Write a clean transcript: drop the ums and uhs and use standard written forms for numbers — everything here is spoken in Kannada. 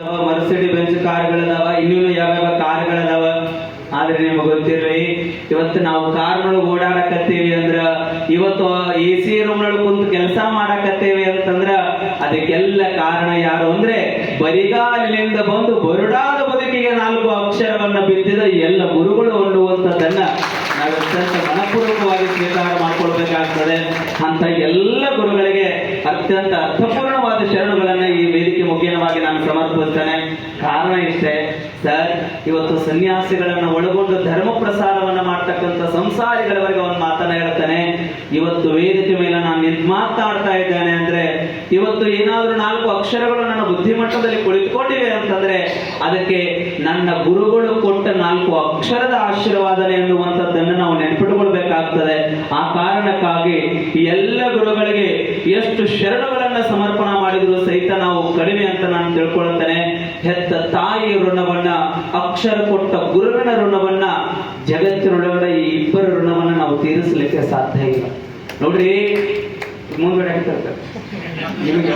ಮರ್ಸಿಡಿ ಬೆಂಚ್ ಕಾರ್ಗಳದಾವ, ಇನ್ನೂ ಯಾವ್ಯಾವ ಕಾರ್ಗಳದಾವ. ಆದ್ರೆ ನಿಮಗೆ ಗೊತ್ತಿರ್ಲಿ, ಇವತ್ತು ನಾವು ಕಾರ್ನೊಳಗೆ ಓಡಾಡಕತ್ತೀವಿ ಅಂದ್ರ, ಇವತ್ತು AC ರೂಮ್ನೊಳಗೆ ಕುಂತು ಕೆಲಸ ಮಾಡಕತ್ತೇವಿ ಅಂತಂದ್ರ ಅದಕ್ಕೆಲ್ಲ ಕಾರಣ ಯಾರು ಅಂದ್ರೆ ಬರಿಗಾಲಿನಿಂದ ಬಂದು ಬರುಡಾದ ಬದುಕಿಗೆ 4 ಅಕ್ಷರವನ್ನ ಬಿದ್ದಿದ ಎಲ್ಲ ಗುರುಗಳು ಅನ್ನುವಂಥದ್ದನ್ನ ನಾವು ಅತ್ಯಂತ ಮನಪೂರ್ವಕವಾಗಿ ಸ್ವೀಕಾರ ಮಾಡ್ಕೊಳ್ಬೇಕಾಗ್ತದೆ. ಅಂತ ಎಲ್ಲ ಗುರುಗಳಿಗೆ ಅತ್ಯಂತ ಅರ್ಥಪೂರ್ಣವಾದ ಶರಣುಗಳನ್ನ ಈ ವೇದಿಕೆ ಮುಖ್ಯವಾಗಿ ನಾನು ಸಮರ್ಪಿಸ್ತೇನೆ. ಕಾರಣ ಇಷ್ಟೇ ಸರ್, ಇವತ್ತು ಸನ್ಯಾಸಿಗಳನ್ನ ಒಳಗೊಂಡು ಧರ್ಮ ಪ್ರಸಾರವನ್ನ ಮಾಡ್ತಕ್ಕಂಥ ಸಂಸಾರಿಗಳವರೆಗೆ ಒಂದು ಮಾತನ್ನ ಹೇಳ್ತಾನೆ. ಇವತ್ತು ವೇದಿಕೆ ಮೇಲೆ ನಾನು ನಿಂತು ಮಾತಾಡ್ತಾ ಇದ್ದೇನೆ ಅಂದ್ರೆ, ಇವತ್ತು ಏನಾದ್ರೂ 4 ಅಕ್ಷರಗಳು ನನ್ನ ಬುದ್ಧಿಮಟ್ಟದಲ್ಲಿ ಕುಳಿತುಕೊಂಡಿವೆ ಅಂತಂದ್ರೆ ಅದಕ್ಕೆ ನನ್ನ ಗುರುಗಳು ಕೊಟ್ಟ 4 ಅಕ್ಷರದ ಆಶೀರ್ವಾದನೆ ಎನ್ನುವಂಥದ್ದನ್ನು ನಾವು ನೆನಪಿಟ್ಟುಕೊಳ್ಬೇಕಾಗ್ತದೆ. ಆ ಕಾರಣಕ್ಕಾಗಿ ಎಲ್ಲ ಗುರುಗಳಿಗೆ ಎಷ್ಟು ಶರಣುಗಳನ್ನ ಸಮರ್ಪಣೆ ಮಾಡಿದ್ರು ಸಹಿತ ನಾವು ಕಡಿಮೆ ಅಂತ ನಾನು ತಿಳ್ಕೊಳ್ತೇನೆ. ಹೆತ್ತ ತಾಯಿಯ ಋಣವನ್ನ, ಅಕ್ಷರ ಕೊಟ್ಟ ಗುರುವಿನ ಋಣವನ್ನ, ಜಗತ್ತಿನೊಳಗಡೆ ಈ ಇಬ್ಬರ ಋಣವನ್ನ ನಾವು ತೀರಿಸಲಿಕ್ಕೆ ಸಾಧ್ಯ ಇಲ್ಲ. ನೋಡ್ರಿ, ಮುಂದೆ ನಿಮಗೆ